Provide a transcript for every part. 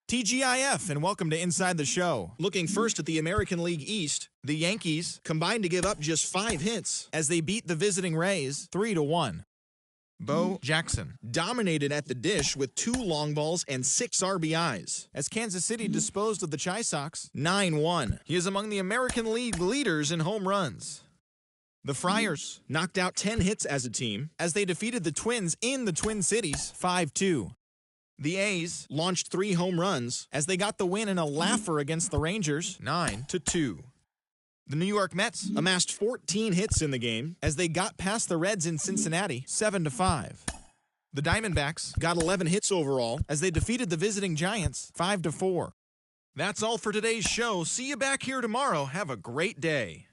TGIF, and welcome to Inside the Show. Looking first at the American League East, the Yankees combined to give up just 5 hits as they beat the visiting Rays 3-1. Bo Jackson dominated at the dish with 2 long balls and 6 RBIs as Kansas City disposed of the Chi Sox 9-1. He is among the American League leaders in home runs. The Friars knocked out 10 hits as a team as they defeated the Twins in the Twin Cities 5-2. The A's launched 3 home runs as they got the win in a laugher against the Rangers 9-2. The New York Mets amassed 14 hits in the game as they got past the Reds in Cincinnati 7-5. The Diamondbacks got 11 hits overall as they defeated the visiting Giants 5-4. That's all for today's show. See you back here tomorrow. Have a great day.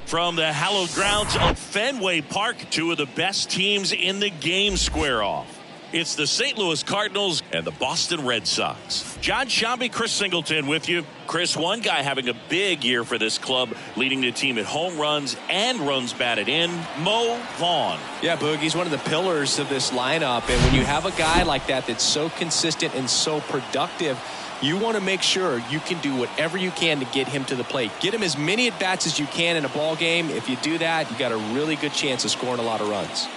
From the hallowed grounds of Fenway Park, 2 of the best teams in the game square off. It's the St. Louis Cardinals and the Boston Red Sox. John Shambi, Chris Singleton with you. Chris, one guy having a big year for this club, leading the team at home runs and runs batted in, Mo Vaughn. Yeah, Boog, he's one of the pillars of this lineup. And when you have a guy like that that's so consistent and so productive, you want to make sure you can do whatever you can to get him to the plate. Get him as many at-bats as you can in a ball game. If you do that, you got a really good chance of scoring a lot of runs.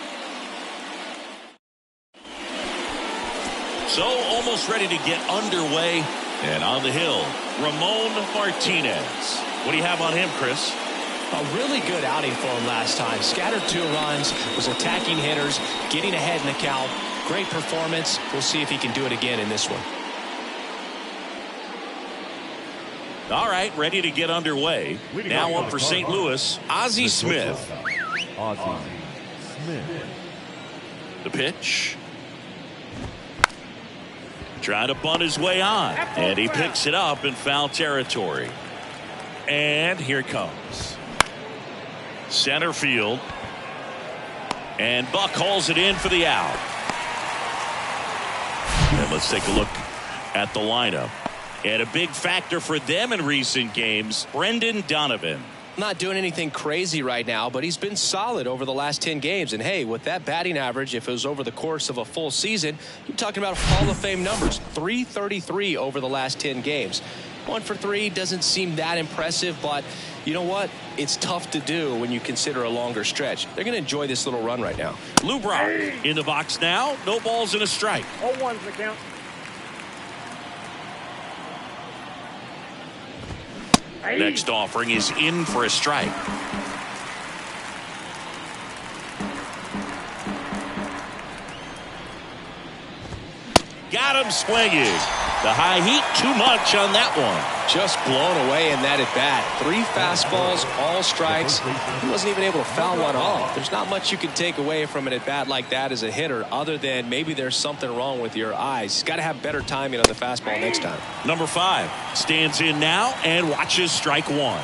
So almost ready to get underway. And on the hill, Ramon Martinez. What do you have on him, Chris? A really good outing for him last time. Scattered 2 runs, was attacking hitters, getting ahead in the count. Great performance. We'll see if he can do it again in this one. All right, ready to get underway. Now up for St. Louis, Ozzie Smith. Ozzie Smith. The pitch. Trying to bunt his way on. And he picks it up in foul territory. And here it comes. Center field. And Buck hauls it in for the out. And let's take a look at the lineup. And a big factor for them in recent games, Brendan Donovan. Not doing anything crazy right now, but he's been solid over the last 10 games. And hey, with that batting average, if it was over the course of a full season, you're talking about Hall of Fame numbers. .333 over the last 10 games. 1 for 3 doesn't seem that impressive, but you know what? It's tough to do when you consider a longer stretch. They're going to enjoy this little run right now. Lou Brock in the box now. No balls and a strike. 0-1's the count. Next offering is in for a strike. Got him swinging. The high heat, too much on that one. Just blown away in that at bat. 3 fastballs, all strikes. He wasn't even able to foul one off. There's not much you can take away from an at bat like that as a hitter, other than maybe there's something wrong with your eyes. Got to have better timing on the fastball next time. Number 5 stands in now and watches strike 1.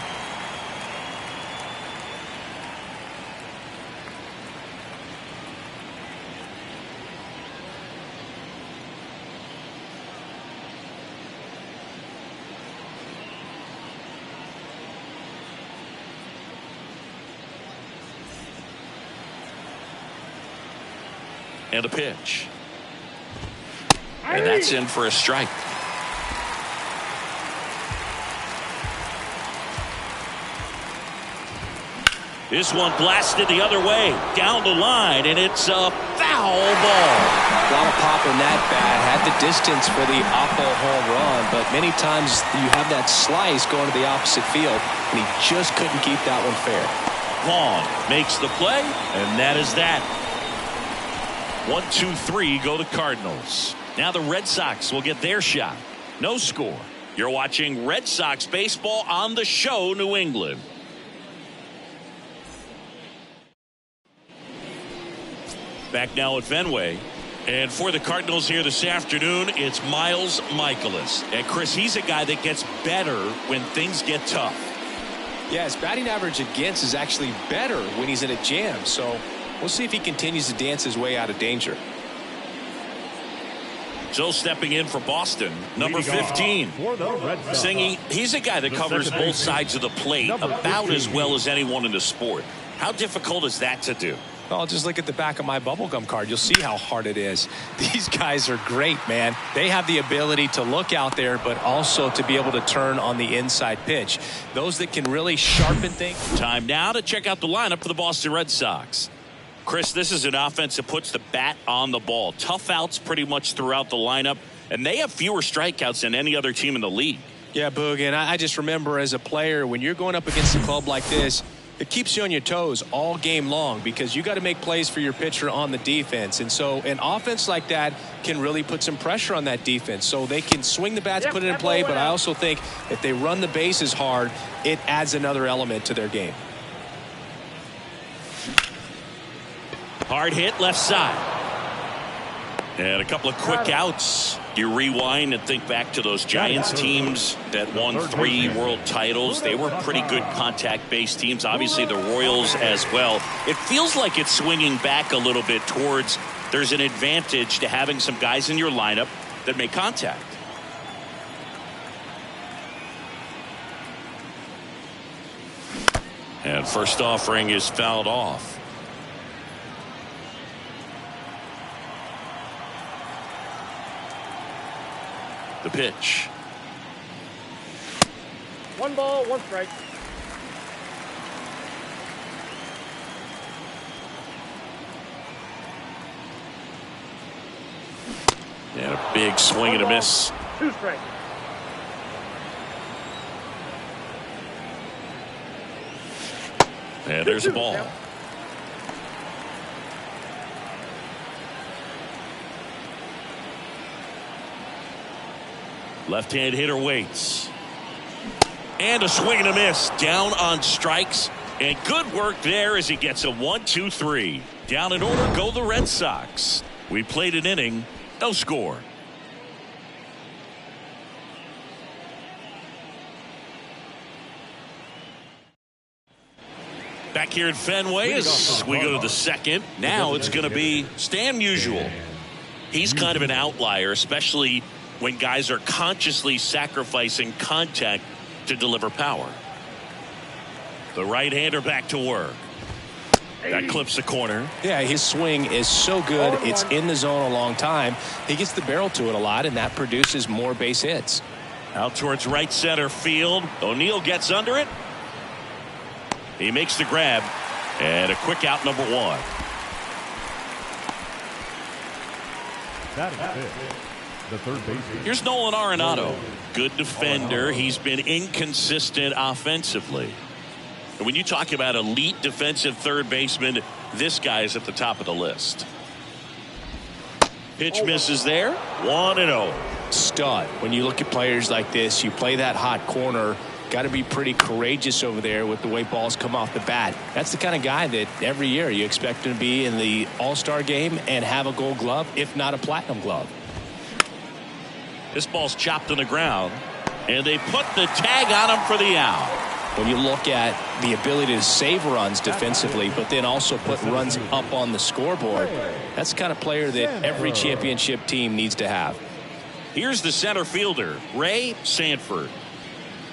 And a pitch. And that's in for a strike. This one blasted the other way down the line, and it's a foul ball. A lot of pop in that bat. Had the distance for the Oppo home run, but many times you have that slice going to the opposite field, and he just couldn't keep that one fair. Vaughn makes the play, and that is that. 1, 2, 3 go the Cardinals. Now the Red Sox will get their shot. No score. You're watching Red Sox baseball on the show, New England. Back now at Fenway. And for the Cardinals here this afternoon, it's Miles Mikolas. And Chris, he's a guy that gets better when things get tough. Yeah, his batting average against is actually better when he's in a jam. So we'll see if he continues to dance his way out of danger. So stepping in for Boston, number 15. Singy, he's a guy that covers both sides of the plate about as well as anyone in the sport. How difficult is that to do? Well, just look at the back of my bubblegum card. You'll see how hard it is. These guys are great, man. They have the ability to look out there, but also to be able to turn on the inside pitch. Those that can really sharpen things. Time now to check out the lineup for the Boston Red Sox. Chris, this is an offense that puts the bat on the ball. Tough outs pretty much throughout the lineup, and they have fewer strikeouts than any other team in the league. Yeah, Boog, and I just remember as a player, when you're going up against a club like this, it keeps you on your toes all game long because you got to make plays for your pitcher on the defense. And so an offense like that can really put some pressure on that defense. So they can swing the bats, put it in play, but I also think if they run the bases hard, it adds another element to their game. Hard hit left side. And a couple of quick outs. You rewind and think back to those Giants teams that won 3 world titles. They were pretty good contact-based teams. Obviously, the Royals as well. It feels like it's swinging back a little bit towards there's an advantage to having some guys in your lineup that make contact. And first offering is fouled off. The pitch. 1 ball, 1 strike. And a big swing and a miss. 2 strikes. And there's a ball. Left-hand hitter waits. And a swing and a miss. Down on strikes. And good work there as he gets a 1-2-3. Down in order go the Red Sox. We played an inning. No score. Back here at Fenway as we go to the second. Now it's going to be Stan Musial. He's kind of an outlier, especially when guys are consciously sacrificing contact to deliver power. The right-hander back to work. That clips the corner. Yeah, his swing is so good. It's in the zone a long time. He gets the barrel to it a lot, and that produces more base hits. Out towards right center field. O'Neill gets under it. He makes the grab. And a quick out, number 1. That is it. The third baseman. Here's Nolan Arenado. Good defender. He's been inconsistent offensively. And when you talk about elite defensive third baseman, this guy is at the top of the list. Pitch misses there. 1-0. stud. When you look at players like this, you play that hot corner, got to be pretty courageous over there with the way balls come off the bat. That's the kind of guy that every year you expect him to be in the All-Star game and have a Gold Glove, if not a Platinum Glove. This ball's chopped on the ground, and they put the tag on him for the out. When you look at the ability to save runs defensively, but then also put runs up on the scoreboard, that's the kind of player that every championship team needs to have. Here's the center fielder, Ray Sanford.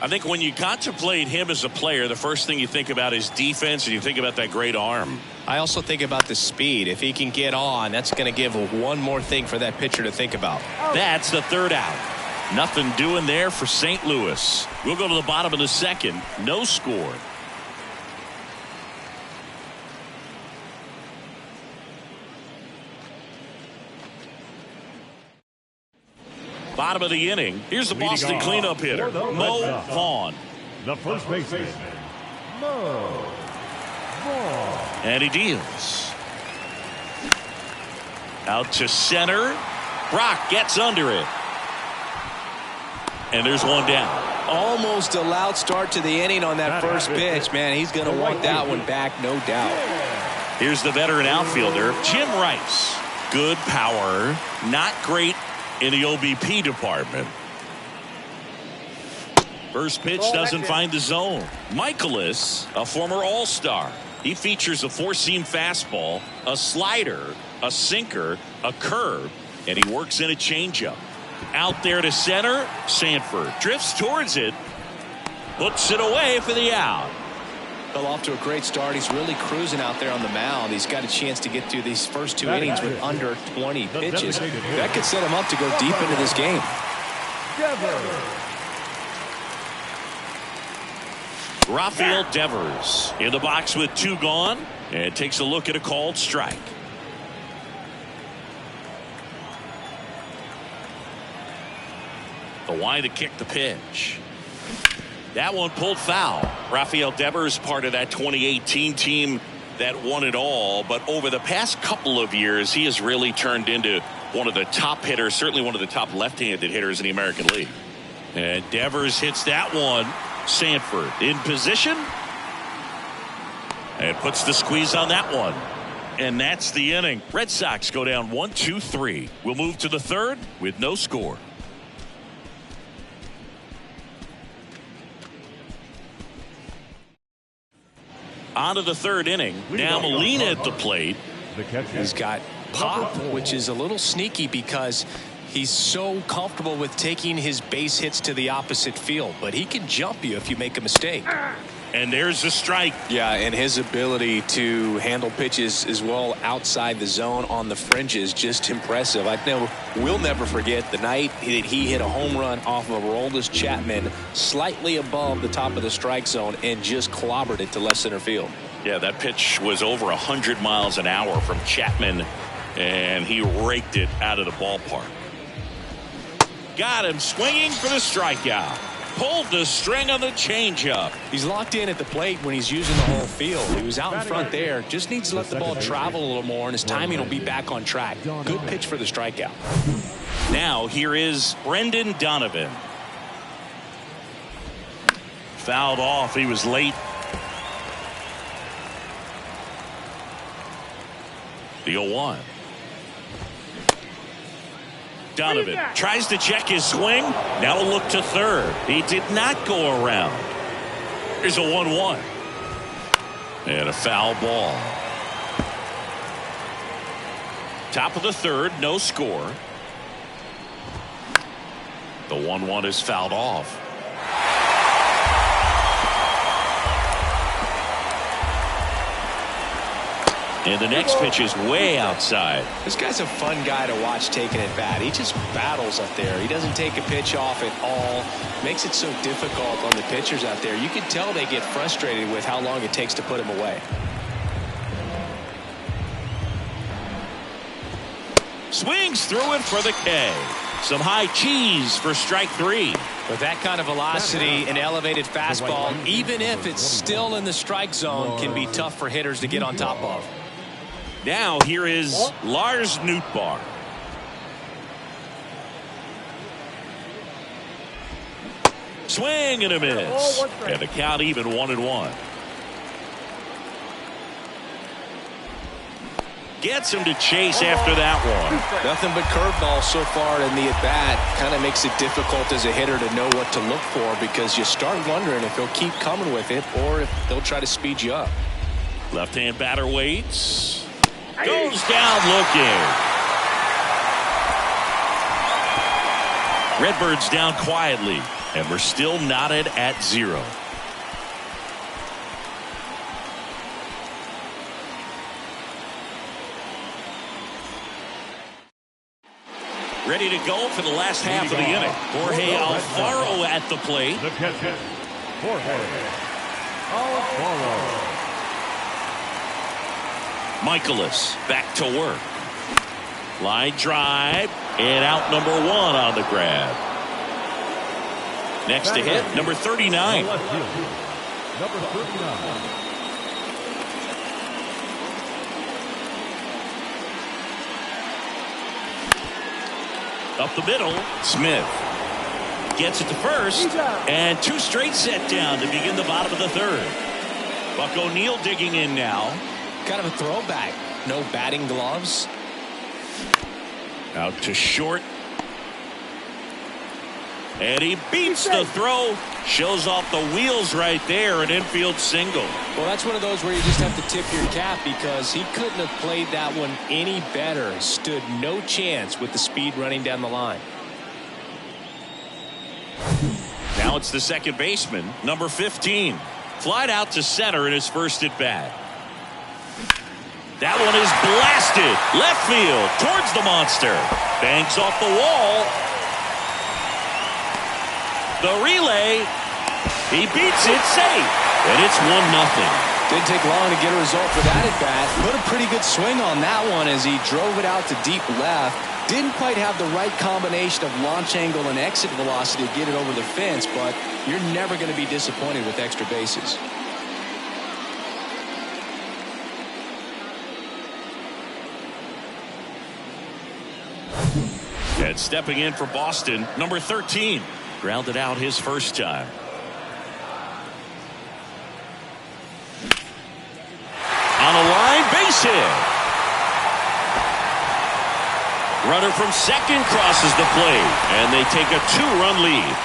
I think when you contemplate him as a player, the first thing you think about is defense, and you think about that great arm. I also think about the speed. If he can get on, that's going to give one more thing for that pitcher to think about. That's the third out. Nothing doing there for St. Louis. We'll go to the bottom of the second. No score. Bottom of the inning. Here's the Boston cleanup hitter, Mo Vaughn. The first baseman, Mo Vaughn. And he deals. Out to center. Brock gets under it. And there's one down. Almost a loud start to the inning on that first pitch. Man, he's going to want that one back, no doubt. Here's the veteran outfielder, Jim Rice. Good power, not great in the OBP department. First pitch doesn't find the zone. Michaelis, a former All-Star. He features a four-seam fastball, a slider, a sinker, a curve, and he works in a changeup. Out there to center, Sanford drifts towards it, puts it away for the out. Well, off to a great start. He's really cruising out there on the mound. He's got a chance to get through these first two innings with under 20 pitches. That could set him up to go deep into this game. Rafael Devers in the box with two gone, and takes a look at a called strike. The wide to kick the pitch. That one pulled foul. Rafael Devers, part of that 2018 team that won it all. But over the past couple of years, he has really turned into one of the top hitters, certainly one of the top left-handed hitters in the American League. And Devers hits that one. Sanford in position. And puts the squeeze on that one. And that's the inning. Red Sox go down 1-2-3. We'll move to the third with no score. On to the third inning. Now Molina at the plate. He's got pop, which is a little sneaky because he's so comfortable with taking his base hits to the opposite field. But he can jump you if you make a mistake. And there's a strike. Yeah, and his ability to handle pitches as well outside the zone on the fringes, just impressive. I know we'll never forget the night that he hit a home run off of Aroldis Chapman slightly above the top of the strike zone and just clobbered it to left center field. Yeah, that pitch was over 100 miles an hour from Chapman, and he raked it out of the ballpark. Got him swinging for the strikeout. Pulled the string on the changeup. He's locked in at the plate when he's using the whole field. He was out in front there. Just needs to let the ball travel a little more, and his timing will be back on track. Good pitch for the strikeout. Now here is Brendan Donovan. Fouled off. He was late. The 0-1. Donovan tries to check his swing. Now a look to third. He did not go around. Here's a 1-1. And a foul ball. Top of the third, no score. The 1-1 is fouled off. And the next pitch is way outside. This guy's a fun guy to watch taking at bat. He just battles up there. He doesn't take a pitch off at all. Makes it so difficult on the pitchers out there. You can tell they get frustrated with how long it takes to put him away. Swings through it for the K. Some high cheese for strike three. With that kind of velocity and elevated fastball, even if it's still in the strike zone, can be tough for hitters to get on top of. Now here is Lars Nootbaar. Swing and a miss. And the count even 1-1. Gets him to chase after that one. Nothing but curveball so far in the at-bat. Kind of makes it difficult as a hitter to know what to look for because you start wondering if he'll keep coming with it or if they'll try to speed you up. Left-hand batter waits. Goes down looking. Redbirds down quietly, and we're still knotted at 0. Ready to go for the last half of the inning. Jorge Alfaro at the plate. The catcher, Jorge Alfaro. Michaelis back to work. Line drive, and out number 1 on the grab. Next to hit, number 39. Number 39. Up the middle, Smith gets it to first, and 2 straight set down to begin the bottom of the 3rd. Buck O'Neil digging in now. Kind of a throwback. No batting gloves. Out to short. And he beats the throw. Shows off the wheels right there. An infield single. Well, that's one of those where you just have to tip your cap because he couldn't have played that one any better. Stood no chance with the speed running down the line. Now it's the second baseman, number 15. Flied out to center in his first at bat. That one is blasted left field towards the monster. Banks off the wall. The relay, he beats it safe, and it's 1-0. Didn't take long to get a result for that at bat. Put a pretty good swing on that one as he drove it out to deep left. Didn't quite have the right combination of launch angle and exit velocity to get it over the fence, but you're never going to be disappointed with extra bases. And stepping in for Boston, number 13. Grounded out his first time. On a line, base hit. Runner from second crosses the plate, and they take a 2-run lead.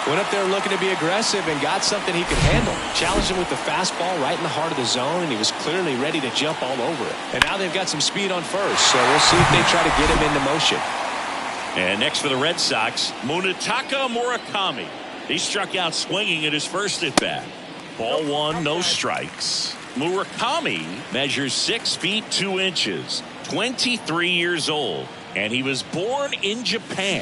Went up there looking to be aggressive and got something he could handle. Challenged him with the fastball right in the heart of the zone, and he was clearly ready to jump all over it. And now they've got some speed on first, so we'll see if they try to get him into motion. And next for the Red Sox, Munetaka Murakami. He struck out swinging at his first at bat. Ball 1, no strikes. Murakami measures 6 feet 2 inches, 23 years old, and he was born in Japan.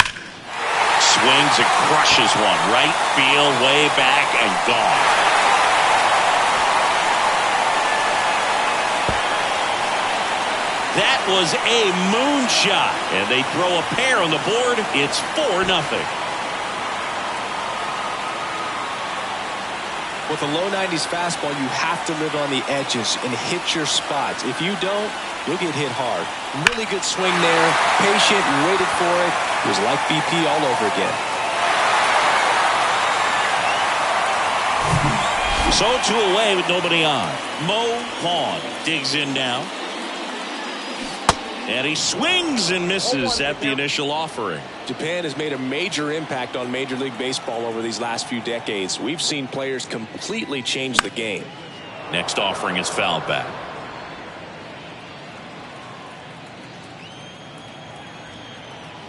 Swings and crushes one right field, way back and gone. That was a moonshot, and they throw a pair on the board. It's 4-0. With a low 90s fastball, you have to live on the edges and hit your spots. If you don't, you'll get hit hard. Really good swing there. Patient, waited for it. It was like BP all over again. So 2 away with nobody on. Mo Vaughn digs in now. And he swings and misses at the initial offering. Japan has made a major impact on Major League Baseball over these last few decades. We've seen players completely change the game. Next offering is fouled back.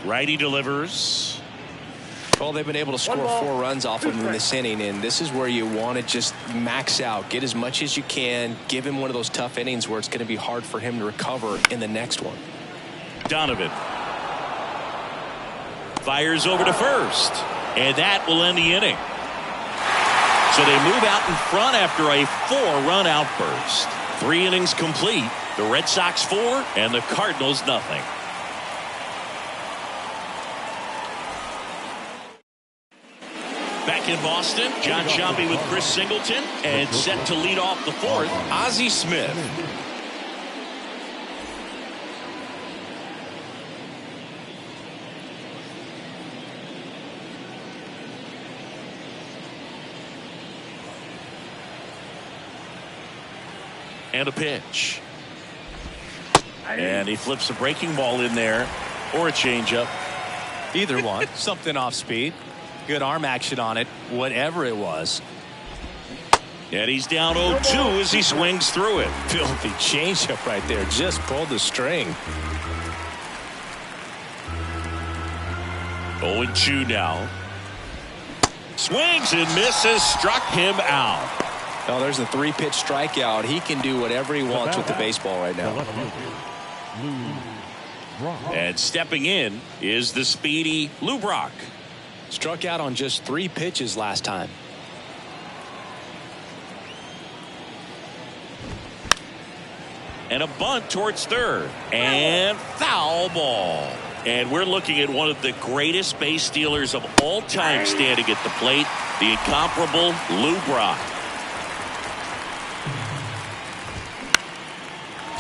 Righty delivers. Well, they've been able to score 4 runs off him in this inning, and this is where you want to just max out, get as much as you can, give him one of those tough innings where it's going to be hard for him to recover in the next one. Donovan fires over to first, and that will end the inning. So they move out in front after a 4-run outburst. 3 innings complete. The Red Sox 4 and the Cardinals nothing. Back in Boston, John Sciambi with Chris Singleton, and set to lead off the 4th, Ozzie Smith. And a pitch. And he flips a breaking ball in there, or a changeup. Either one. Something off speed. Good arm action on it, whatever it was. And he's down 0-2 as he swings through it. Filthy changeup right there. Just pulled the string. 0-2 now. Swings and misses. Struck him out. Oh, there's a 3-pitch strikeout. He can do whatever he wants with the baseball right now. And stepping in is the speedy Lou Brock. Struck out on just 3 pitches last time. And a bunt towards third. And foul ball. And we're looking at one of the greatest base stealers of all time standing at the plate, the incomparable Lou Brock.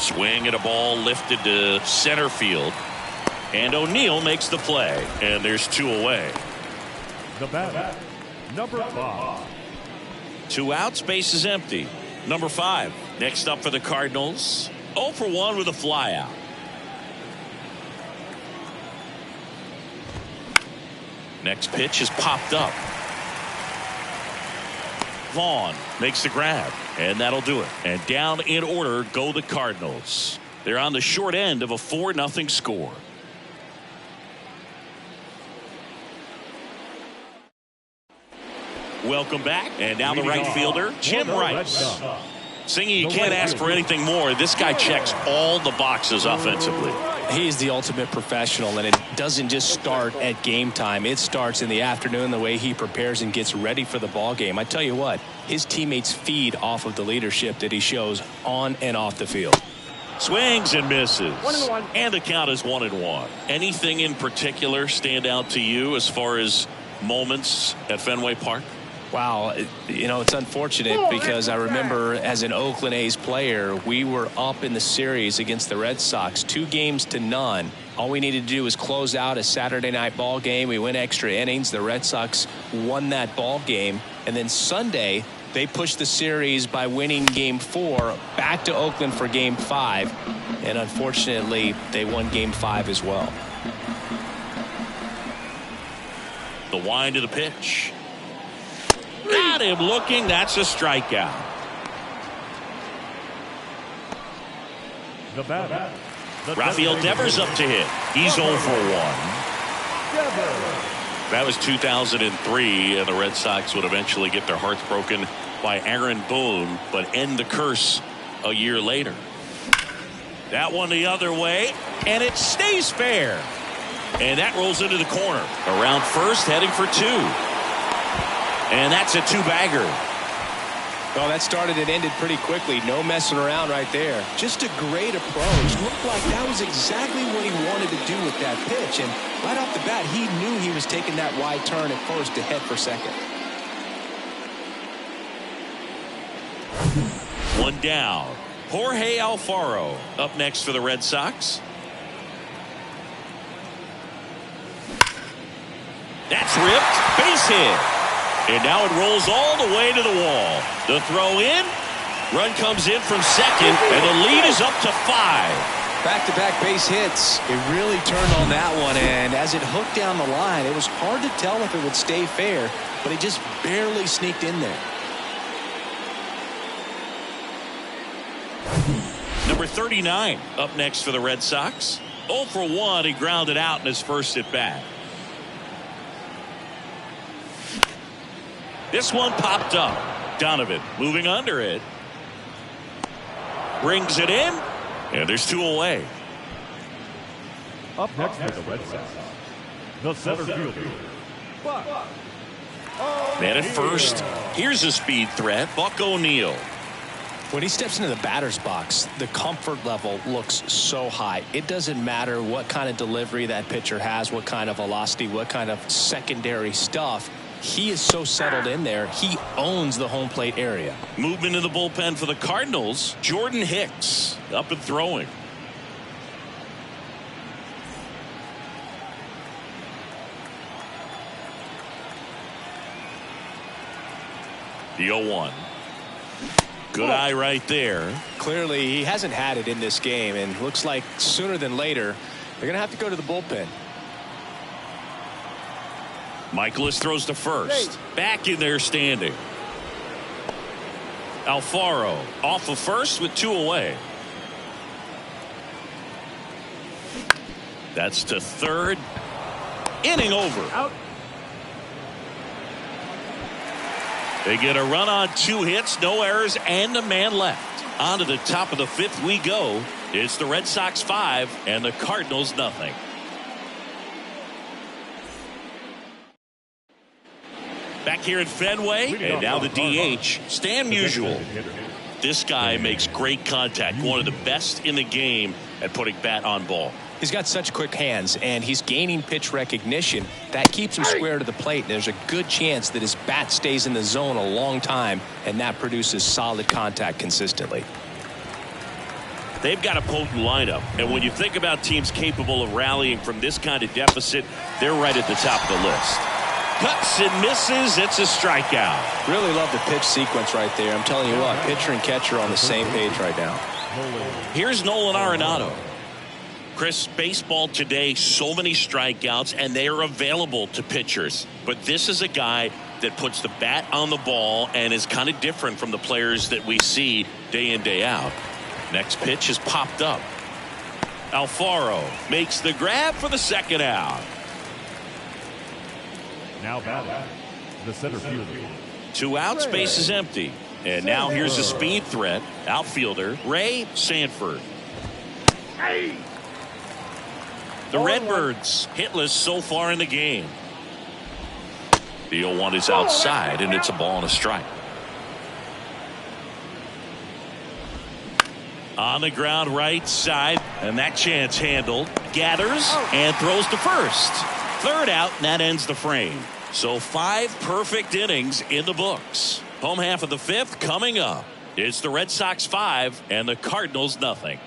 Swing and a ball lifted to center field. And O'Neill makes the play. And there's 2 away. The batter, number 5. 2 outs, base is empty. Number 5. Next up for the Cardinals. 0 for 1 with a fly out. Next pitch is popped up. Vaughn makes the grab, and that'll do it. And down in order go the Cardinals. They're on the short end of a 4-0 score. Welcome back. And now the right fielder, Jim Rice. Singy, you can't ask for anything more. This guy checks all the boxes offensively. He's the ultimate professional, and it doesn't just start at game time. It starts in the afternoon, the way he prepares and gets ready for the ball game. I tell you what, his teammates feed off of the leadership that he shows on and off the field. Swings and misses. 1-1. And the count is 1-1. Anything in particular stand out to you as far as moments at Fenway Park? Wow, you know, it's unfortunate because I remember as an Oakland A's player, we were up in the series against the Red Sox, 2-0. All we needed to do was close out a Saturday night ball game. We went extra innings. The Red Sox won that ball game. And then Sunday, they pushed the series by winning Game 4 back to Oakland for Game 5. And unfortunately, they won Game 5 as well. The wind of the pitch. Got him looking. That's a strikeout. The batter, Rafael Devers up to hit. He's 0 for 1. That was 2003, and the Red Sox would eventually get their hearts broken by Aaron Boone, but end the curse a year later. That one the other way, and it stays fair. And that rolls into the corner. Around first, heading for 2. And that's a 2-bagger. Well, that started and ended pretty quickly. No messing around right there. Just a great approach. Looked like that was exactly what he wanted to do with that pitch. And right off the bat, he knew he was taking that wide turn at first to head for second. 1 down. Jorge Alfaro up next for the Red Sox. That's ripped. Base hit. And now it rolls all the way to the wall. The throw in. Run comes in from second. And the lead is up to 5. Back-to-back base hits. It really turned on that one. And as it hooked down the line, it was hard to tell if it would stay fair. But it just barely sneaked in there. Number 39 up next for the Red Sox. 0 for 1. He grounded out in his first at bat. This one popped up. Donovan moving under it. Brings it in. And there's 2 away. Up next for the Red Sox, the center fielder, Buck. Man at first. Here's a speed threat. Buck O'Neill. When he steps into the batter's box, the comfort level looks so high. It doesn't matter what kind of delivery that pitcher has, what kind of velocity, what kind of secondary stuff. He is so settled in there. He owns the home plate area. Movement in the bullpen for the Cardinals. Jordan Hicks up and throwing. The 0-1. Good eye right there. Clearly, he hasn't had it in this game, and looks like sooner than later, they're going to have to go to the bullpen. Michaelis throws to first. Back in there standing. Alfaro off of first with 2 away. That's to third. Inning over. Out. They get a run on 2 hits, no errors, and a man left. On to the top of the 5th we go. It's the Red Sox 5 and the Cardinals nothing. Back here at Fenway, and now the DH, Stan Musial. This guy makes great contact, one of the best in the game at putting bat on ball. He's got such quick hands, and he's gaining pitch recognition. That keeps him square to the plate, and there's a good chance that his bat stays in the zone a long time, and that produces solid contact consistently. They've got a potent lineup, and when you think about teams capable of rallying from this kind of deficit, they're right at the top of the list. Cuts and misses. It's a strikeout. Really love the pitch sequence right there. I'm telling you what, pitcher and catcher are on the same page right now. Here's Nolan Arenado. Chris, baseball today, so many strikeouts, and they are available to pitchers. But this is a guy that puts the bat on the ball and is kind of different from the players that we see day in, day out. Next pitch has popped up. Alfaro makes the grab for the second out. Now batting, the center fielder. 2 outs, base is empty. And now here's a speed threat. Outfielder Ray Sanford. The Redbirds hitless so far in the game. The 0-1 is outside, and it's a ball and a strike. On the ground right side, and that chance handled. Gathers and throws to first. Third out, and that ends the frame. So 5 perfect innings in the books. Home half of the 5th coming up. It's the Red Sox 5 and the Cardinals nothing.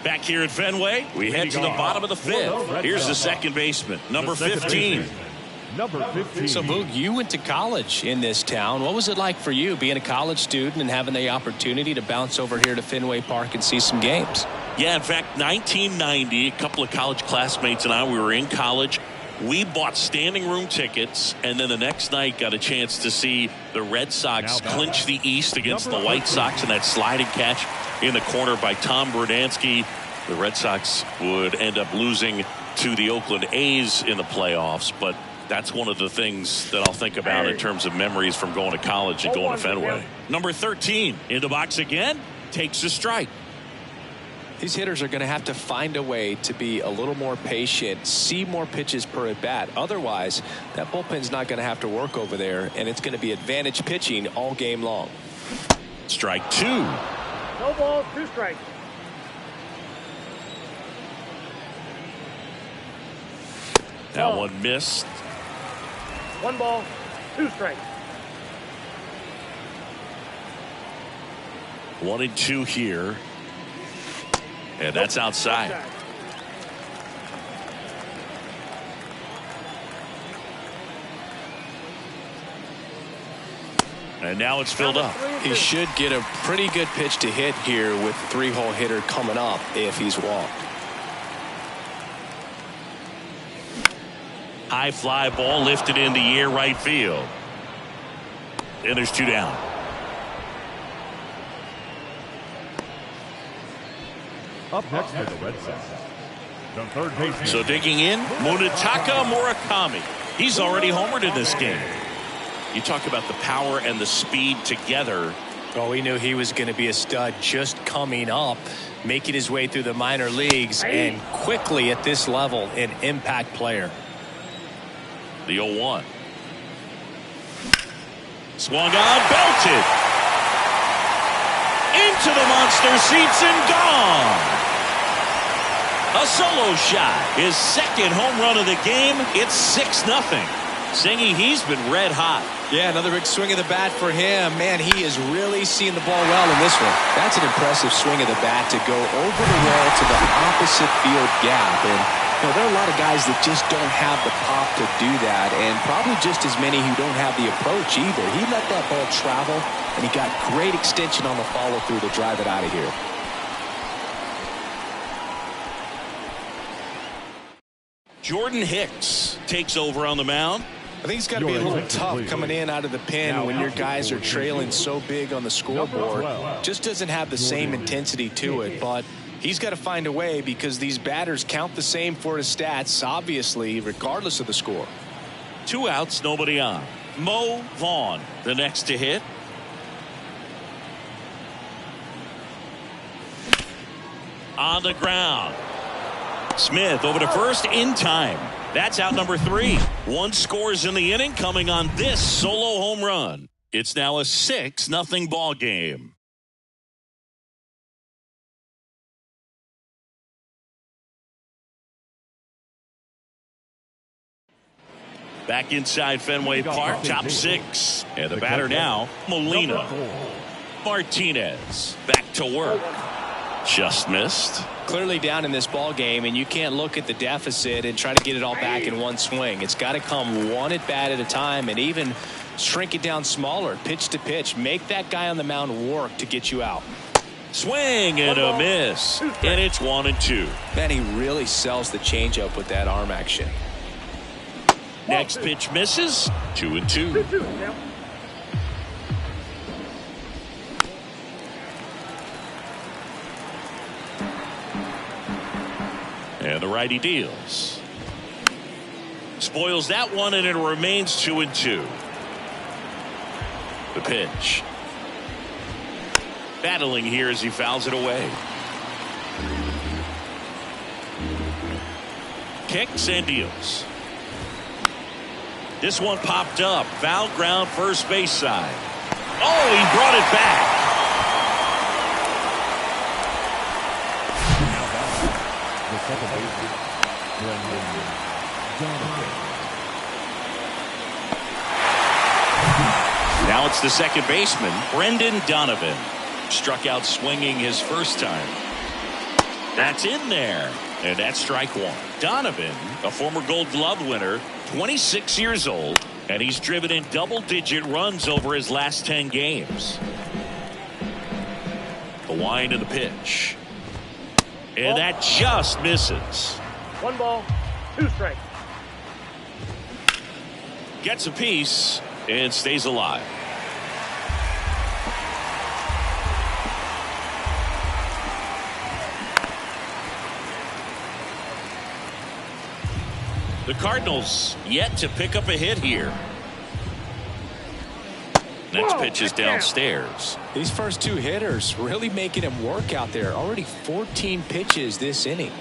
Back here at Fenway, we head to the bottom of the 5th. Here's the second baseman, number 15. Number 15. So, Boog, you went to college in this town. What was it like for you being a college student and having the opportunity to bounce over here to Fenway Park and see some games? Yeah, in fact, 1990, a couple of college classmates and I, we were in college. We bought standing room tickets, and then the next night got a chance to see the Red Sox clinch the East against the White Sox in that sliding catch in the corner by Tom Berdansky. The Red Sox would end up losing to the Oakland A's in the playoffs, but that's one of the things that I'll think about in terms of memories from going to college and going to Fenway. Number 13 in the box again, takes a strike. These hitters are going to have to find a way to be a little more patient, see more pitches per at bat. Otherwise, that bullpen's not going to have to work over there, and it's going to be advantage pitching all game long. Strike 2. No balls, 2 strikes. That one missed. 1 ball, 2 strikes. 1-2 here. And that's outside. And now it's filled up. He should get a pretty good pitch to hit here with 3-hole hitter coming up if he's walked. High fly ball lifted in the air right field. And there's 2 down. Up next for the Red Sox, the third baseman. So digging in, Munetaka Murakami. He's already homered in this game. You talk about the power and the speed together. Oh, we knew he was going to be a stud just coming up, making his way through the minor leagues, and quickly at this level, an impact player. The 0-1. Swung on, belted. Into the monster seats and gone. A solo shot. His second home run of the game. It's 6-0. Singy, he's been red hot. Yeah, another big swing of the bat for him. Man, he is really seeing the ball well in this one. That's an impressive swing of the bat to go over the wall to the opposite field gap. And You know, there are a lot of guys that just don't have the pop to do that, and probably just as many who don't have the approach either. He let that ball travel, and he got great extension on the follow-through to drive it out of here. Jordan Hicks takes over on the mound. I think it's got to be a little tough coming in out of the pen when your guys are trailing so big on the scoreboard. Just doesn't have the same intensity to it, but he's got to find a way because these batters count the same for his stats, obviously, regardless of the score. 2 outs, nobody on. Mo Vaughn, the next to hit. On the ground. Smith over to first in time. That's out number 3. 1 scores in the inning coming on this solo home run. It's now a 6-0 ball game. Back inside Fenway Park, top 6. And the batter now, Molina. Martinez back to work. Just missed. Clearly down in this ball game, and you can't look at the deficit and try to get it all back in one swing. It's got to come one at bat at a time, and even shrink it down smaller, pitch to pitch. Make that guy on the mound work to get you out. Swing and a miss, and it's 1-2. Man, he really sells the changeup with that arm action. Next pitch misses. 2-2. And the righty deals. Spoils that one, and it remains 2-2. The pitch. Battling here as he fouls it away. Kicks and deals. This one popped up. Foul ground first base side. Oh, he brought it back. Now it's the second baseman, Brendan Donovan. Struck out swinging his first time. That's in there. And that's strike 1. Donovan, a former Gold Glove winner, 26 years old, and he's driven in double-digit runs over his last 10 games. The wind of the pitch. And that just misses. 1 ball, 2 strikes. Gets a piece and stays alive. The Cardinals yet to pick up a hit here. Next pitch is downstairs. These first 2 hitters really making him work out there. Already 14 pitches this inning.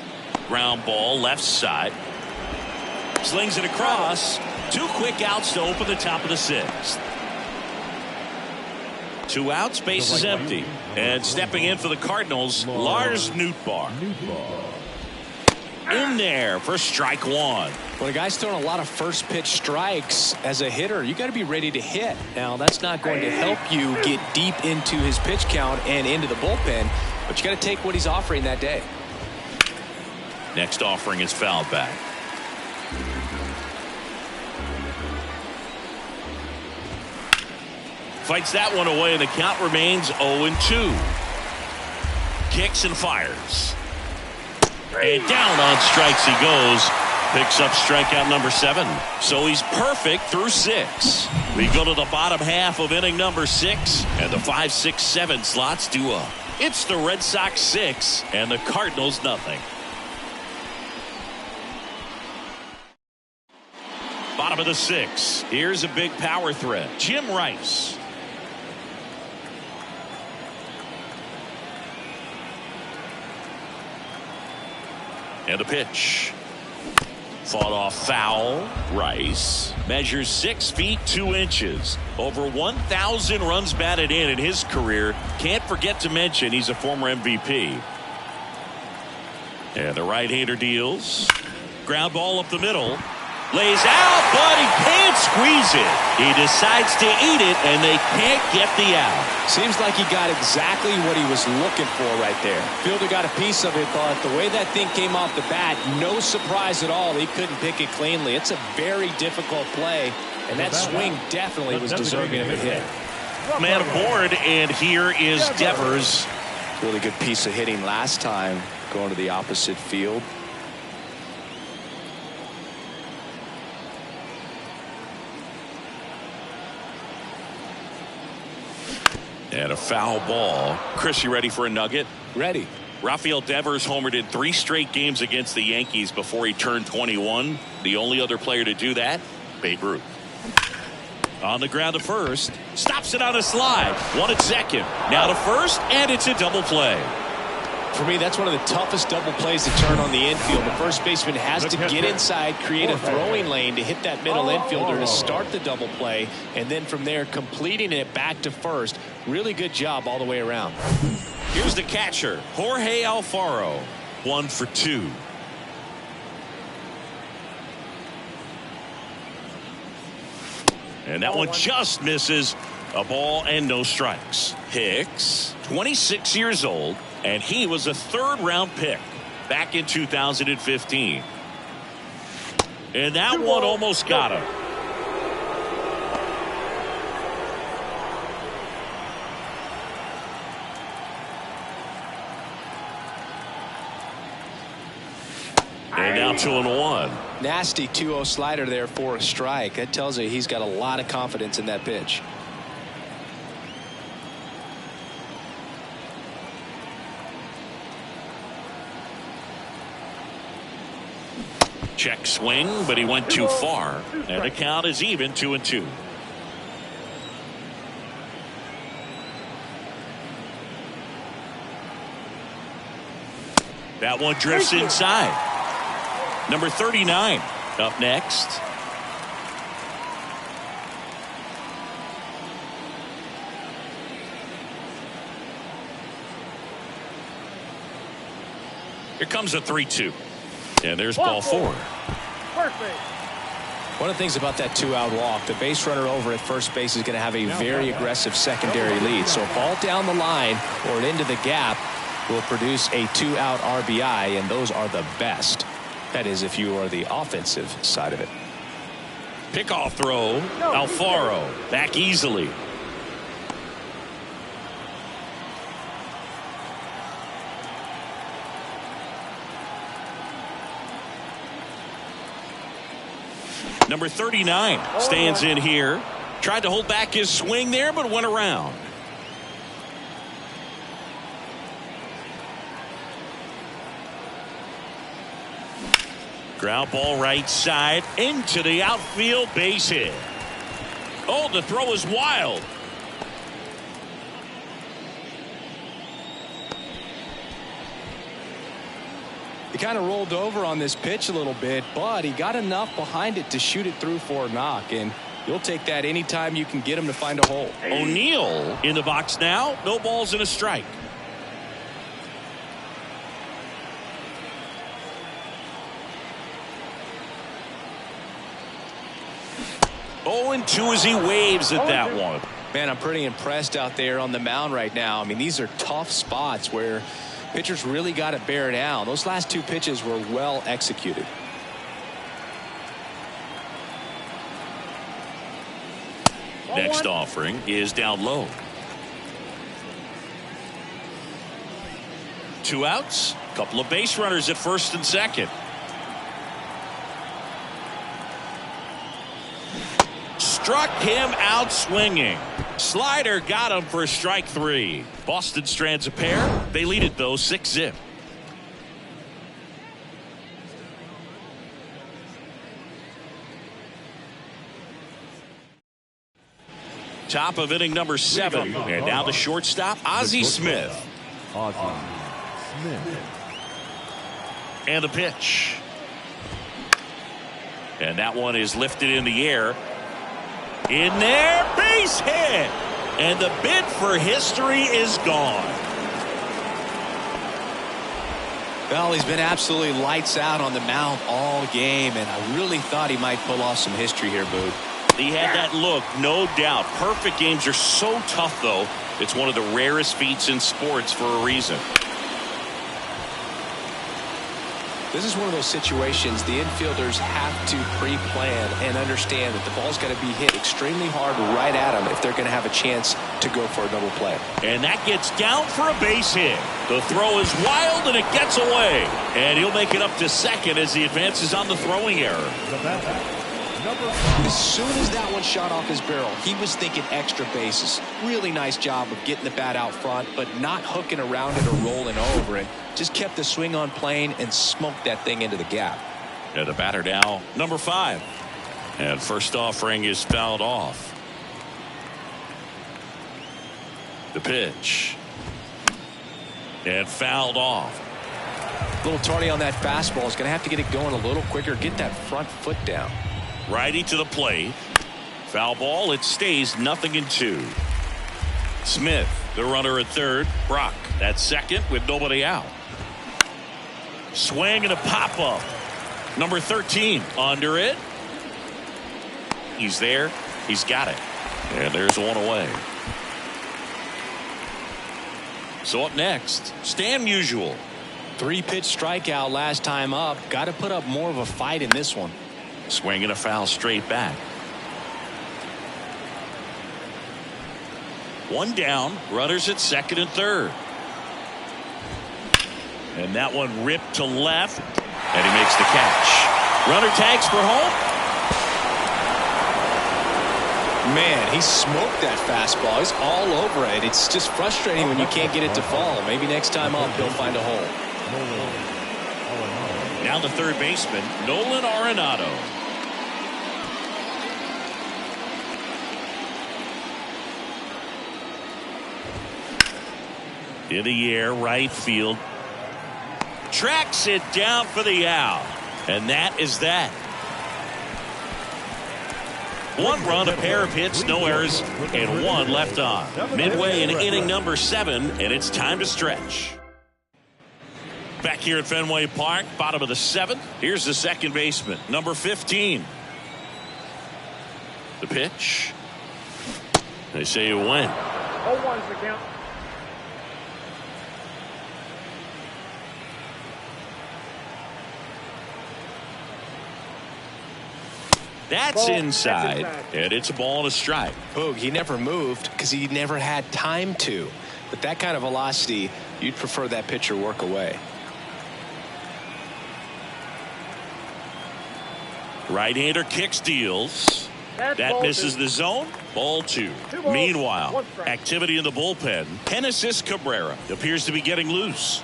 Ground ball left side. Slings it across. 2 quick outs to open the top of the 6th. 2 outs, base is empty. And stepping in for the Cardinals, Lars Nootbaar. In there for strike 1. When a guy's throwing a lot of first pitch strikes as a hitter, you got to be ready to hit. Now, that's not going to help you get deep into his pitch count and into the bullpen, but you got to take what he's offering that day. Next offering is fouled back. Fights that one away, and the count remains 0-2. Kicks and fires. And down on strikes he goes. Picks up strikeout number 7. So he's perfect through 6. We go to the bottom half of inning number 6, and the 5, 6, 7 slots do up. It's the Red Sox 6 and the Cardinals nothing. Bottom of the 6. Here's a big power threat. Jim Rice. And the pitch. Fought off foul. Rice measures 6 feet 2 inches. Over 1,000 runs batted in his career. Can't forget to mention he's a former MVP. And the right-hander deals. Ground ball up the middle. Lays out, but he can't squeeze it. He decides to eat it, and they can't get the out. Seems like he got exactly what he was looking for right there. Fielder got a piece of it, but the way that thing came off the bat, no surprise at all. He couldn't pick it cleanly. It's a very difficult play, and that swing definitely was deserving of a hit. Man aboard, and here is Devers. Really good piece of hitting last time, going to the opposite field. And a foul ball. Chris, you ready for a nugget? Ready. Rafael Devers homered in 3 straight games against the Yankees before he turned 21. The only other player to do that, Babe Ruth. On the ground to first. Stops it on a slide. One at second. Now to first, and it's a double play. For me, that's one of the toughest double plays to turn on the infield. The first baseman has to get inside, create a throwing lane to hit that middle infielder to start the double play, and then from there completing it back to first. Really good job all the way around. Here's the catcher, Jorge Alfaro. 1 for 2. And that one just misses. A ball and no strikes. Hicks, 26 years old, and he was a 3rd-round pick back in 2015. And that one almost got him. And now 2-1. Nasty 2-0 slider there for a strike. That tells you he's got a lot of confidence in that pitch. Check swing, but he went too far. And the count is even, 2-2. That one drifts inside. Number 39 up next. Here comes a 3-2. And there's ball 4. One of the things about that 2-out walk, the base runner over at first base is going to have a very aggressive secondary lead. So a ball down the line or into the gap will produce a 2-out RBI, and those are the best. That is, if you are the offensive side of it. Pickoff throw. Alfaro back easily. Number 39 stands in here. Tried to hold back his swing there, but went around. Ground ball right side into the outfield, base hit. Oh, the throw is wild. He kind of rolled over on this pitch a little bit, but he got enough behind it to shoot it through for a knock, and you'll take that anytime you can get him to find a hole. O'Neill in the box now. No balls and a strike. Oh, and 2 as he waves at that one. Man, I'm pretty impressed out there on the mound right now. I mean, these are tough spots where pitchers really got to bear down. Those last 2 pitches were well executed. Next offering is down low. 2 outs. Couple of base runners at first and second. Struck him out swinging. Slider got him for strike 3. Boston strands a pair. They lead it though 6-0. Top of inning number 7, and now the shortstop, Ozzie Smith. And the pitch. And that one is lifted in the air. In there, base hit. And the bid for history is gone. Well, he's been absolutely lights out on the mound all game, and I really thought he might pull off some history here, Boo. He had that look, no doubt. Perfect games are so tough, though. It's one of the rarest feats in sports for a reason. This is one of those situations the infielders have to pre-plan and understand that the ball's got to be hit extremely hard right at them if they're going to have a chance to go for a double play. And that gets down for a base hit. The throw is wild and it gets away. And he'll make it up to second as he advances on the throwing error. As soon as that one shot off his barrel, he was thinking extra bases. Really nice job of getting the bat out front, but not hooking around it or rolling over it. Just kept the swing on plane and smoked that thing into the gap. And the batter now, number 5. And first offering is fouled off. The pitch. And fouled off. A little tardy on that fastball. Is going to have to get it going a little quicker. Get that front foot down. Righty to the plate. Foul ball. It stays 0-2. Smith, the runner at third. Brock at second with nobody out. Swing and a pop up. Number 13 under it. He's there. He's got it. And there's one away. So up next, Stan Musial. 3-pitch strikeout last time up. Got to put up more of a fight in this one. Swing and a foul straight back. One down. Runners at second and third. And that one ripped to left. And he makes the catch. Runner tags for home. Man, he smoked that fastball. He's all over it. It's just frustrating when you can't get it to fall. Maybe next time up he'll find a hole. Now the third baseman, Nolan Arenado. In the air, right field. Tracks it down for the out. And that is that. One run, a pair of hits, no errors, and one left on. Midway in inning number 7, and it's time to stretch. Back here at Fenway Park, bottom of the 7th. Here's the second baseman, number 15. The pitch. They say you win. 0-1's the count. That's Ball. inside, That's and it's a ball and a strike. Boog, he never moved because he never had time to. But that kind of velocity, you'd prefer that pitcher work away. Right-hander kicks, deals. That misses the zone. Ball 2. Meanwhile, activity in the bullpen. Genesis Cabrera appears to be getting loose.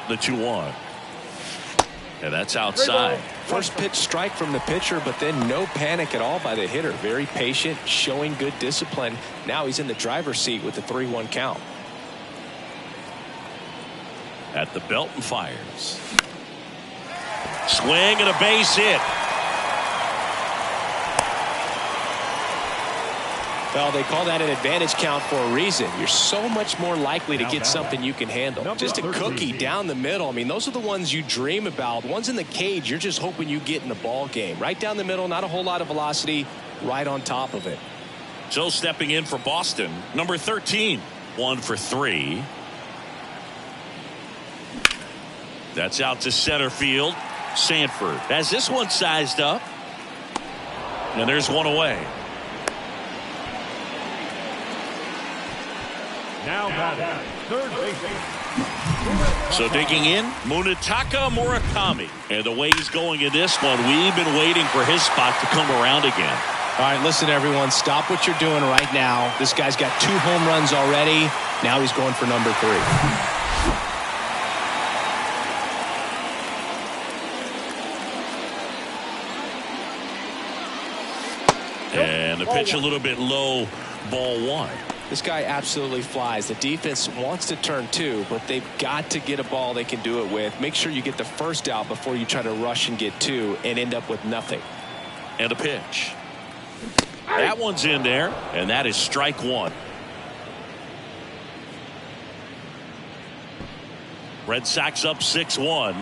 The 2-1. And that's outside. First pitch strike from the pitcher, but then no panic at all by the hitter. Very patient, showing good discipline. Now he's in the driver's seat with the 3-1 count. At the belt and fires. Swing and a base hit. Well, they call that an advantage count for a reason. You're so much more likely to get something you can handle. Just a cookie down the middle. I mean, those are the ones you dream about. Ones in the cage, you're just hoping you get in the ball game. Right down the middle, not a whole lot of velocity, right on top of it. So stepping in for Boston, number 13. 1 for 3. That's out to center field. Sanford has this one sized up. And there's one away. Now batting, third baseman. So digging in, Munetaka Murakami. And the way he's going in this one, we've been waiting for his spot to come around again. All right, listen, everyone. Stop what you're doing right now. This guy's got 2 home runs already. Now he's going for number 3. And the pitch a little bit low, ball 1. This guy absolutely flies. The defense wants to turn 2, but they've got to get a ball they can do it with. Make sure you get the first out before you try to rush and get 2 and end up with nothing. And a pitch. That one's in there, and that is strike 1. Red Sox up 6-1.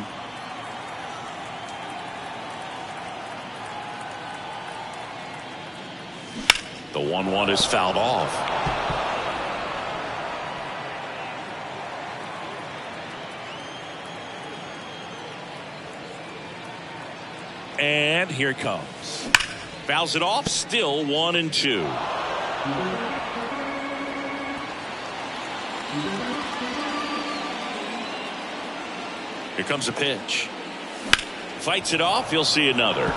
The 1-1 is fouled off. And here it comes. Fouls it off. Still 1-2. Here comes a pitch. Fights it off. You'll see another.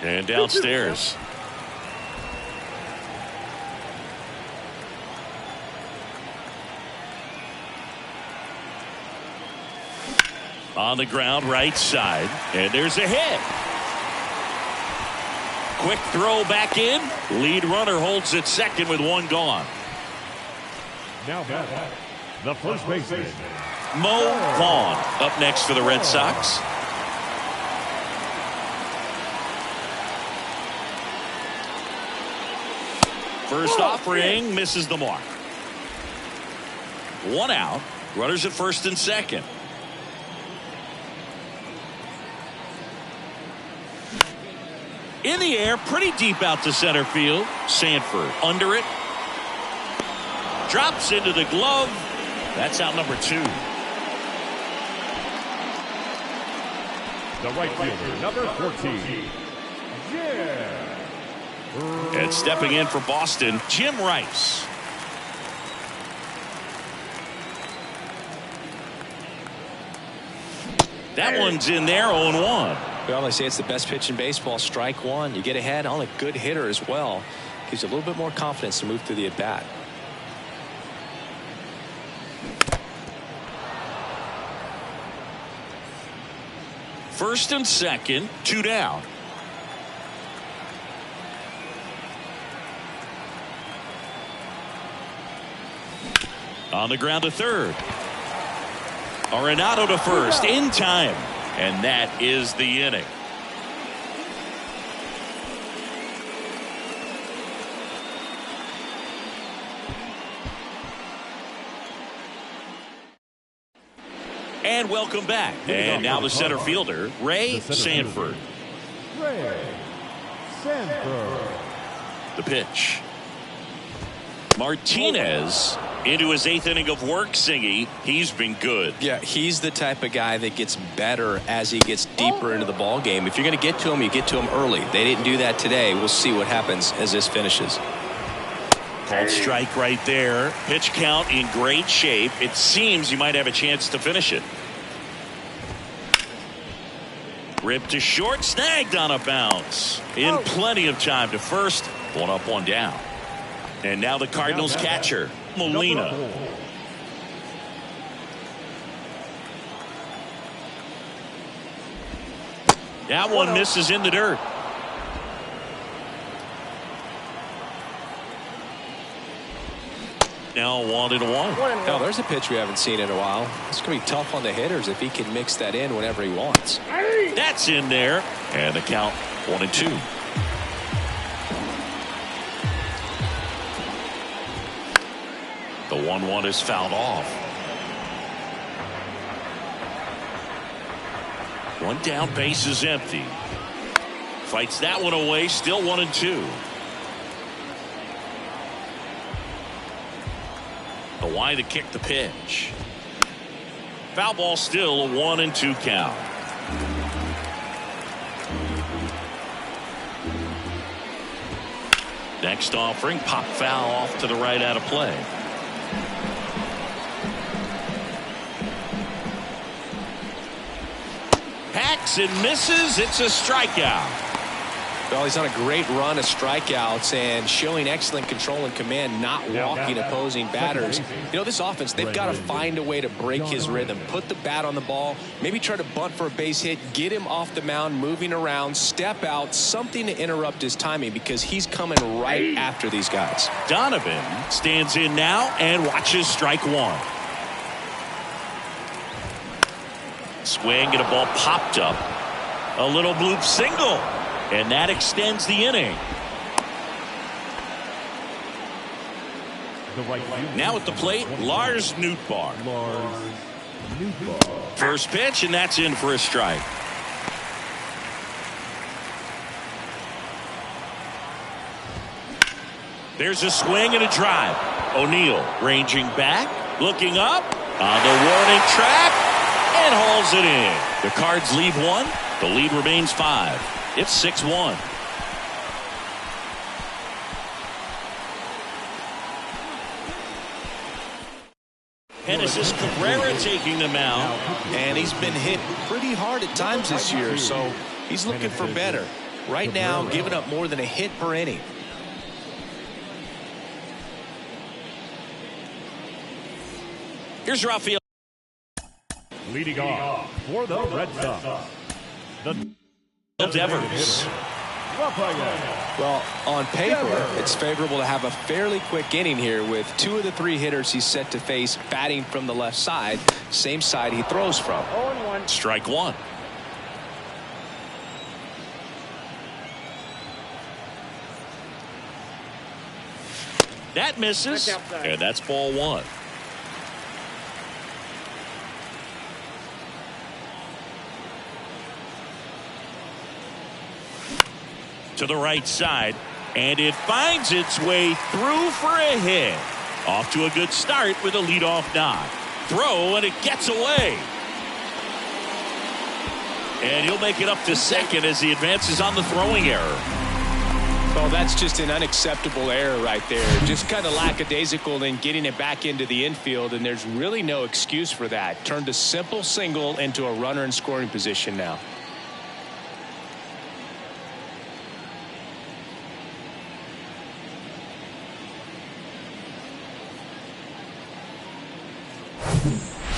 And downstairs. On the ground, right side. And there's a hit. Quick throw back in. Lead runner holds at second with one gone. Now the first baseman, Mo Vaughn up next for the Red Sox. First offering misses the mark. One out. Runners at first and second. In the air, pretty deep out to center field. Sanford under it. Drops into the glove. That's out number 2. the right fielder, number 14. Yeah. And stepping in for Boston, Jim Rice. That one's in there, 0-1. Well, they say it's the best pitch in baseball. Strike one. You get ahead on a good hitter as well. Gives you a little bit more confidence to move through the at-bat. First and second, 2 down. On the ground to third. Arenado to first in time. And that is the inning. And welcome back. And now the center fielder, Ray Sanford. Ray Sanford. The pitch. Martinez into his 8th inning of work, Singy. He's been good. Yeah, he's the type of guy that gets better as he gets deeper into the ball game. If you're going to get to him, you get to him early. They didn't do that today. We'll see what happens as this finishes. Called strike right there. Pitch count in great shape. It seems you might have a chance to finish it. Ripped to short, snagged on a bounce. In plenty of time to first. 1 up, 1 down. And now the Cardinals catcher, Molina. That one misses in the dirt. Now 1-1. Now there's a pitch we haven't seen in a while. It's going to be tough on the hitters if he can mix that in whenever he wants. That's in there. And the count 1-2. The 1-1 is fouled off. 1 down, base is empty. Fights that one away, still 1-2. The Y to kick the pitch. Foul ball, still a 1-2 count. Next offering, pop foul off to the right out of play. Hacks and misses. It's a strikeout. Well, he's on a great run of strikeouts and showing excellent control and command, not walking opposing batters. You know, this offense, they've got to find a way to break his rhythm, put the bat on the ball, maybe try to bunt for a base hit, get him off the mound, moving around, step out, something to interrupt his timing because he's coming right after these guys. Donovan stands in now and watches strike one. Swing and a ball popped up. A little bloop single. And that extends the inning. Now at the plate, Lars Nootbaar. First pitch, and that's in for a strike. There's a swing and a drive. O'Neill ranging back, looking up, on the warning track, and hauls it in. The Cards leave one. The lead remains 5. It's 6-1. Genesis Cabrera taking the mound. And he's been hit pretty hard at times this year, so he's looking for better. Right now, giving up more than a hit per inning. Here's Rafael. Leading off for the Red Sox, the Devers. Well, on paper, it's favorable to have a fairly quick inning here with 2 of the 3 hitters he's set to face batting from the left side, same side he throws from. 0-1. Strike 1. That misses, and that's ball 1. To the right side, and it finds its way through for a hit. Off to a good start with a leadoff knock. Throw, and it gets away. And he'll make it up to second as he advances on the throwing error. Well, that's just an unacceptable error right there. Just kind of lackadaisical in getting it back into the infield, and there's really no excuse for that. Turned a simple single into a runner in scoring position now.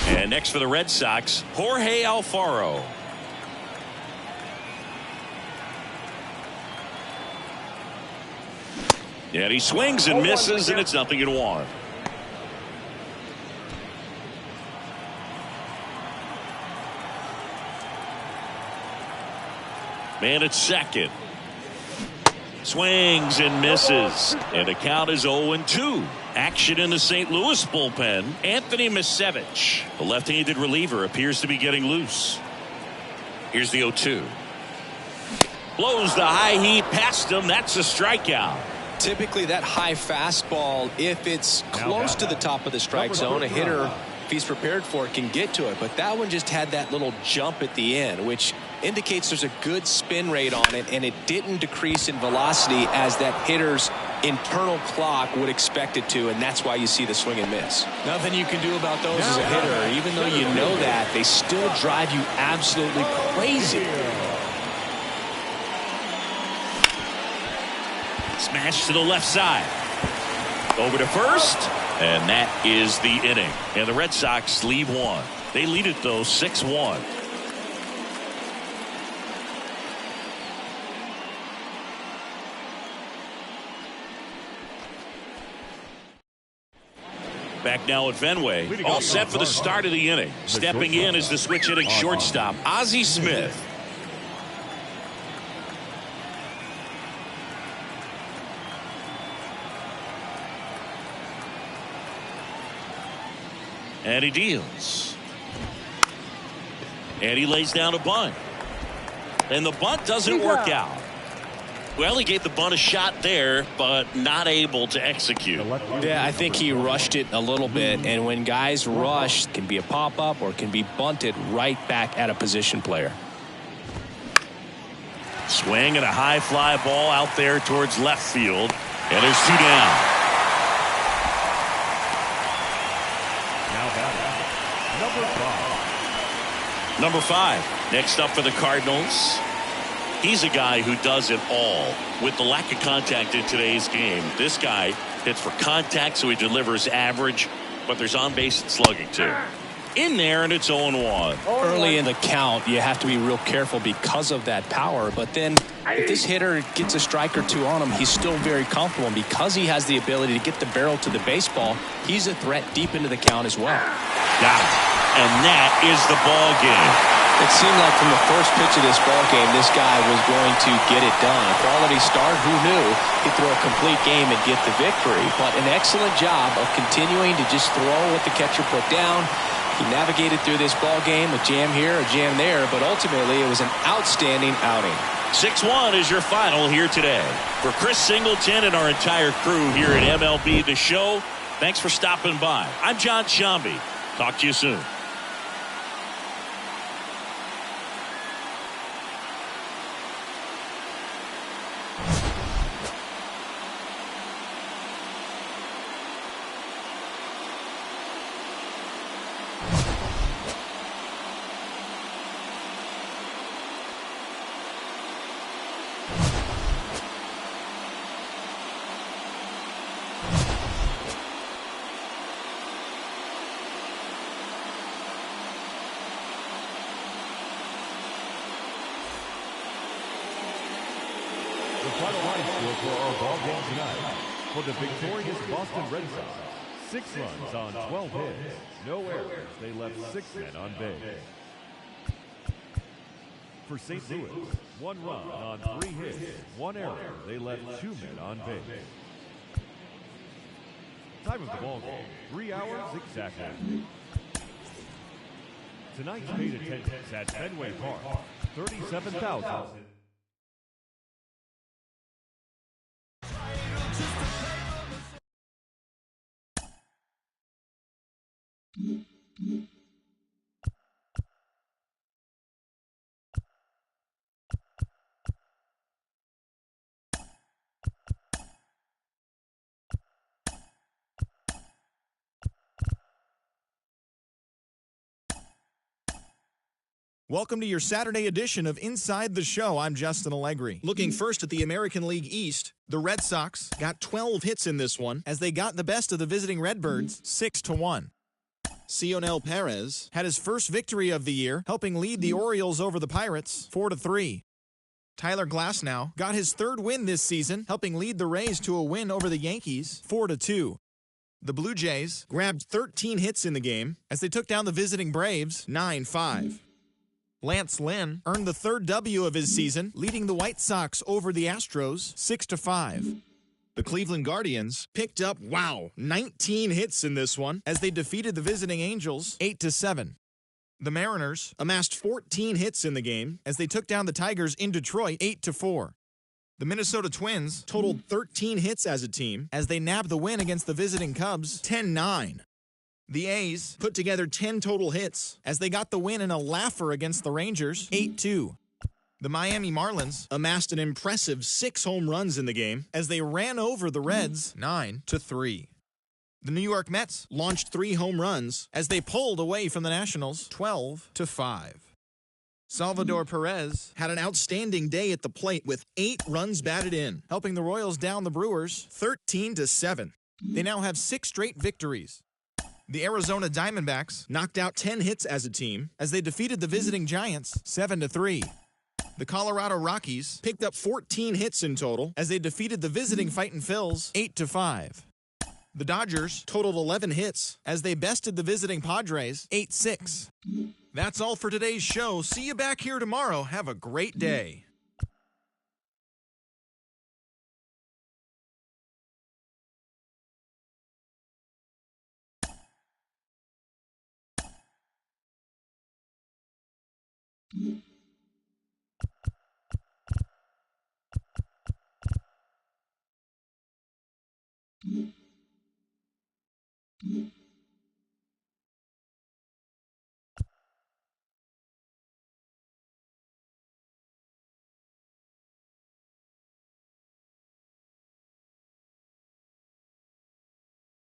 And next for the Red Sox, Jorge Alfaro. And he swings and misses, and it's 0-1. Man at second. Swings and misses. And the count is 0-2. Action in the St. Louis bullpen. Anthony Misevich, the left-handed reliever, appears to be getting loose. Here's the 0-2. Blows the high heat past him. That's a strikeout. Typically that high fastball, if it's close to the top of the strike zone, a hitter, if he's prepared for it, can get to it. But that one just had that little jump at the end, which indicates there's a good spin rate on it, and it didn't decrease in velocity as that hitter's internal clock would expect it to, and that's why you see the swing and miss. Nothing you can do about those as a hitter. Even though you know that, they still drive you absolutely crazy. Smash to the left side. Over to first, and that is the inning. And the Red Sox leave one. They lead it, though, 6-1. Back now at Fenway, all set for the start of the inning. Stepping in is the switch hitting shortstop, Ozzie Smith. And he deals. And he lays down a bunt. And the bunt doesn't work out. Well, he gave the bunt a shot there, but not able to execute. Yeah, I think he rushed it a little bit, and when guys rush, it can be a pop-up or it can be bunted right back at a position player. Swing and a high fly ball out there towards left field, and there's 2 down. Number 5. Next up for the Cardinals. He's a guy who does it all. With the lack of contact in today's game, this guy hits for contact, so he delivers average, but there's on-base and slugging too. In there, and it's 0-1. Early in the count, you have to be real careful because of that power, but then if this hitter gets a strike or 2 on him, he's still very comfortable, and because he has the ability to get the barrel to the baseball, he's a threat deep into the count as well. Got it. And that is the ball game. It seemed like from the first pitch of this ball game, this guy was going to get it done. A quality start, who knew he'd throw a complete game and get the victory. But an excellent job of continuing to just throw what the catcher put down. He navigated through this ball game, a jam here, a jam there, but ultimately it was an outstanding outing. 6-1 is your final here today. For Chris Singleton and our entire crew here at MLB The Show, thanks for stopping by. I'm John Shambi. Talk to you soon. The final line score for our ball game tonight. For the victorious Boston Red Sox, 6 runs on 12 hits, no errors. They left 6 men on base. For St. Louis, 1 run on 3 hits, 1 error. They left 2 men on base. Time of the ball game, 3 hours exactly. Tonight's paid attendance at Fenway Park, 37,000. Welcome to your Saturday edition of Inside the Show. I'm Justin Allegri. Looking first at the American League East, the Red Sox got 12 hits in this one as they got the best of the visiting Redbirds 6-1. Cionel Perez had his first victory of the year, helping lead the Orioles over the Pirates 4-3. Tyler Glasnow got his 3rd win this season, helping lead the Rays to a win over the Yankees 4-2. The Blue Jays grabbed 13 hits in the game as they took down the visiting Braves 9-5. Lance Lynn earned the 3rd W of his season, leading the White Sox over the Astros 6-5. The Cleveland Guardians picked up, 19 hits in this one as they defeated the visiting Angels 8-7. The Mariners amassed 14 hits in the game as they took down the Tigers in Detroit 8-4. The Minnesota Twins totaled 13 hits as a team as they nabbed the win against the visiting Cubs 10-9. The A's put together 10 total hits as they got the win in a laugher against the Rangers 8-2. The Miami Marlins amassed an impressive 6 home runs in the game as they ran over the Reds 9-3. The New York Mets launched 3 home runs as they pulled away from the Nationals 12-5. Salvador Perez had an outstanding day at the plate with 8 runs batted in, helping the Royals down the Brewers 13-7. They now have 6 straight victories. The Arizona Diamondbacks knocked out 10 hits as a team as they defeated the visiting Giants 7-3. The Colorado Rockies picked up 14 hits in total as they defeated the visiting Fightin' Phils 8-5. The Dodgers totaled 11 hits as they bested the visiting Padres 8-6. That's all for today's show. See you back here tomorrow. Have a great day. Mm-hmm.